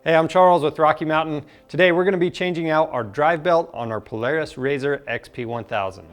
Hey, I'm Charles with Rocky Mountain. Today we're going to be changing out our drive belt on our Polaris RZR XP 1000.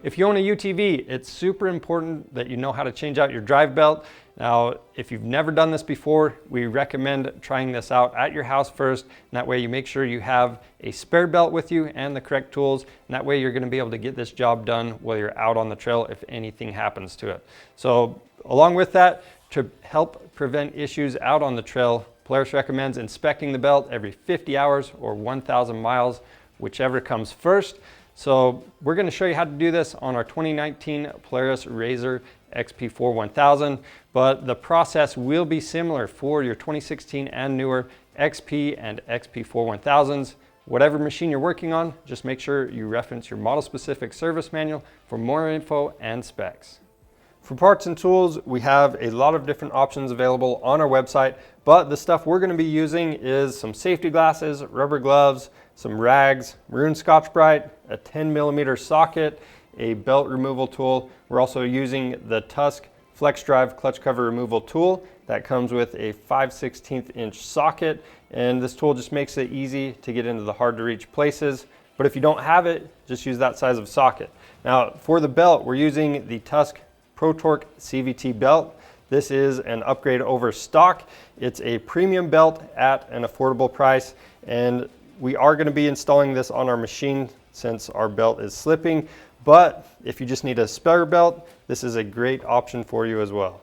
If you own a UTV, it's super important that you know how to change out your drive belt. Now, if you've never done this before, we recommend trying this out at your house first. And that way you make sure you have a spare belt with you and the correct tools. And that way you're going to be able to get this job done while you're out on the trail if anything happens to it. So along with that, to help prevent issues out on the trail, Polaris recommends inspecting the belt every 50 hours or 1,000 miles, whichever comes first. So we're going to show you how to do this on our 2019 Polaris RZR XP 1000, but the process will be similar for your 2016 and newer XP and XP 1000s. Whatever machine you're working on, just make sure you reference your model-specific service manual for more info and specs. For parts and tools, we have a lot of different options available on our website, but the stuff we're going to be using is some safety glasses, rubber gloves, some rags, maroon Scotch-Brite, a 10mm socket, a belt removal tool. We're also using the Tusk Flex Drive clutch cover removal tool that comes with a 5/16 inch socket, and this tool just makes it easy to get into the hard to reach places. But if you don't have it, just use that size of socket. Now for the belt, we're using the Tusk Pro Torque CVT belt. This is an upgrade over stock. It's a premium belt at an affordable price, and we are going to be installing this on our machine since our belt is slipping. But if you just need a spare belt, this is a great option for you as well.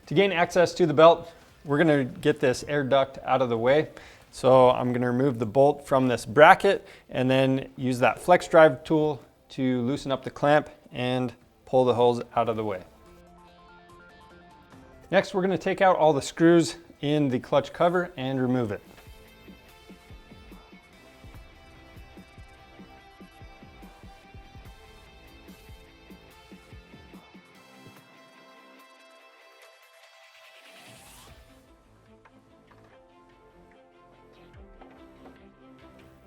To gain access to the belt, we're going to get this air duct out of the way. So I'm going to remove the bolt from this bracket and then use that flex drive tool to loosen up the clamp and pull the hose out of the way. Next, we're going to take out all the screws in the clutch cover and remove it.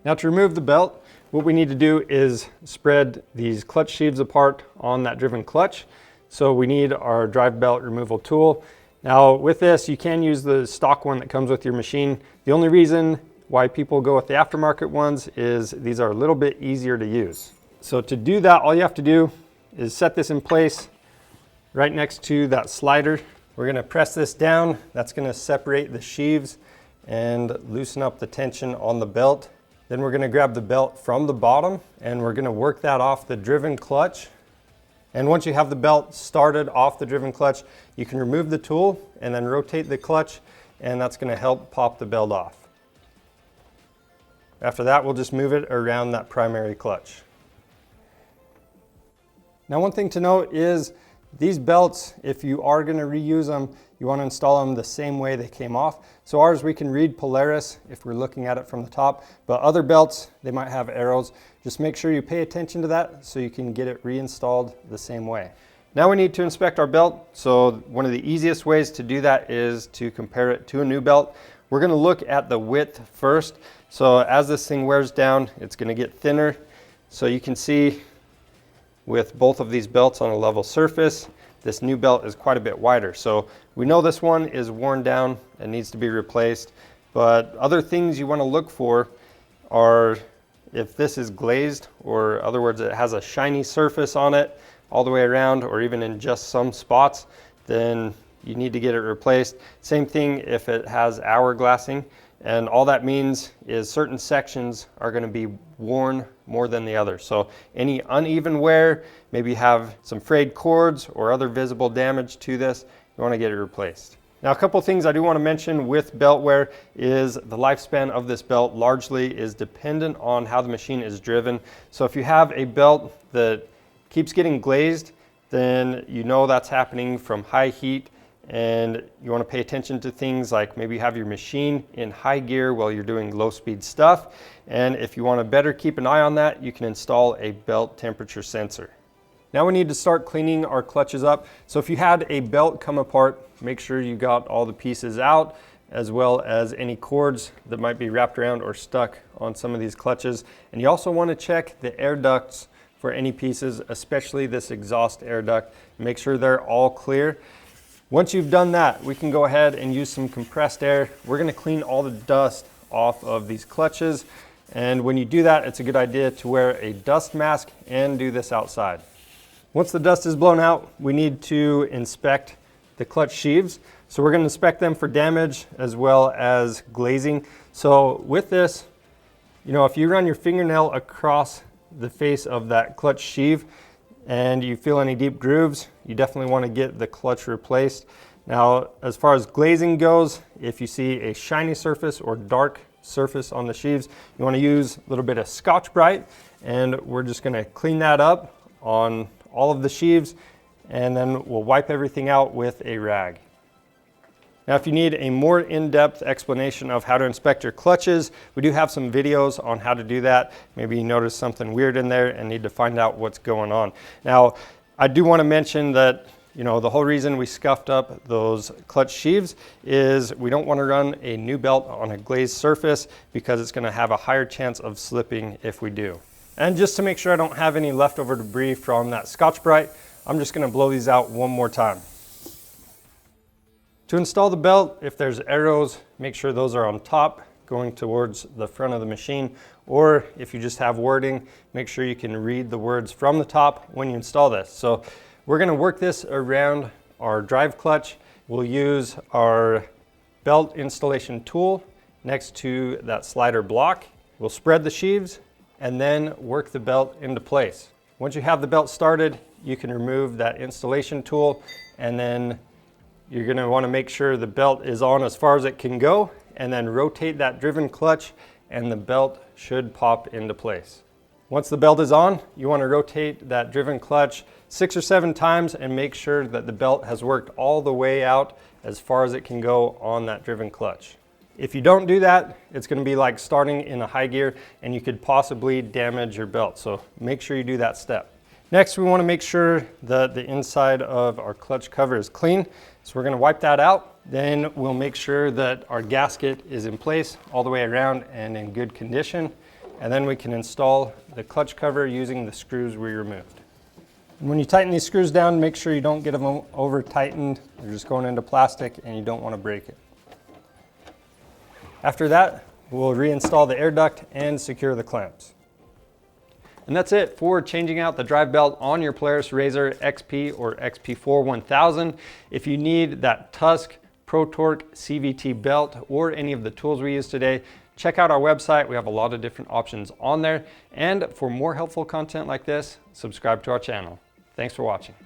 Now to remove the belt, what we need to do is spread these clutch sheaves apart on that driven clutch. So we need our drive belt removal tool. Now with this, you can use the stock one that comes with your machine. The only reason why people go with the aftermarket ones is these are a little bit easier to use. So to do that, all you have to do is set this in place right next to that slider. We're gonna press this down. That's gonna separate the sheaves and loosen up the tension on the belt. Then we're going to grab the belt from the bottom and we're going to work that off the driven clutch. And once you have the belt started off the driven clutch, you can remove the tool and then rotate the clutch, and that's going to help pop the belt off. After that, we'll just move it around that primary clutch. Now, one thing to note is these belts, if you are going to reuse them, you want to install them the same way they came off. So ours, we can read Polaris if we're looking at it from the top, but other belts, they might have arrows. Just make sure you pay attention to that so you can get it reinstalled the same way. Now we need to inspect our belt. So one of the easiest ways to do that is to compare it to a new belt. We're going to look at the width first. So as this thing wears down, it's going to get thinner. So you can see with both of these belts on a level surface, this new belt is quite a bit wider. So we know this one is worn down and needs to be replaced, but other things you want to look for are if this is glazed, or in other words, it has a shiny surface on it all the way around, or even in just some spots, then you need to get it replaced. Same thing if it has hourglassing, and all that means is certain sections are going to be worn more than the others. So any uneven wear, maybe have some frayed cords or other visible damage to this, you want to get it replaced. Now, a couple things I do want to mention with belt wear is the lifespan of this belt largely is dependent on how the machine is driven. So if you have a belt that keeps getting glazed, then you know that's happening from high heat, and you want to pay attention to things like maybe have your machine in high gear while you're doing low speed stuff. And if you want to better keep an eye on that, you can install a belt temperature sensor. Now we need to start cleaning our clutches up. So if you had a belt come apart, make sure you got all the pieces out, as well as any cords that might be wrapped around or stuck on some of these clutches. And you also want to check the air ducts for any pieces, especially this exhaust air duct. Make sure they're all clear. Once you've done that, we can go ahead and use some compressed air. We're going to clean all the dust off of these clutches. And when you do that, it's a good idea to wear a dust mask and do this outside. Once the dust is blown out, we need to inspect the clutch sheaves. So we're going to inspect them for damage as well as glazing. So with this, if you run your fingernail across the face of that clutch sheave and you feel any deep grooves, you definitely want to get the clutch replaced. Now, as far as glazing goes, if you see a shiny surface or dark surface on the sheaves, you want to use a little bit of Scotch-Brite, and we're just going to clean that up on all of the sheaves, and then we'll wipe everything out with a rag. Now, if you need a more in-depth explanation of how to inspect your clutches, we do have some videos on how to do that. Maybe you notice something weird in there and need to find out what's going on. Now, I do want to mention that the whole reason we scuffed up those clutch sheaves is we don't want to run a new belt on a glazed surface because it's going to have a higher chance of slipping if we do. And just to make sure I don't have any leftover debris from that Scotch-Brite, I'm just going to blow these out one more time. To install the belt, if there's arrows, make sure those are on top going towards the front of the machine, or if you just have wording, make sure you can read the words from the top when you install this. So we're going to work this around our drive clutch. We'll use our belt installation tool next to that slider block. We'll spread the sheaves and then work the belt into place. Once you have the belt started, you can remove that installation tool, and then you're going to want to make sure the belt is on as far as it can go, and then rotate that driven clutch and the belt should pop into place. Once the belt is on, you want to rotate that driven clutch 6 or 7 times and make sure that the belt has worked all the way out as far as it can go on that driven clutch. If you don't do that, it's going to be like starting in a high gear and you could possibly damage your belt. So make sure you do that step. Next, we want to make sure that the inside of our clutch cover is clean. So we're going to wipe that out. Then we'll make sure that our gasket is in place all the way around and in good condition. And then we can install the clutch cover using the screws we removed. And when you tighten these screws down, make sure you don't get them over tightened. They're just going into plastic and you don't want to break it. After that, we'll reinstall the air duct and secure the clamps. And that's it for changing out the drive belt on your Polaris RZR XP or XP4 1000. If you need that Tusk Pro Torque CVT belt or any of the tools we use today, check out our website. We have a lot of different options on there. And for more helpful content like this, subscribe to our channel. Thanks for watching.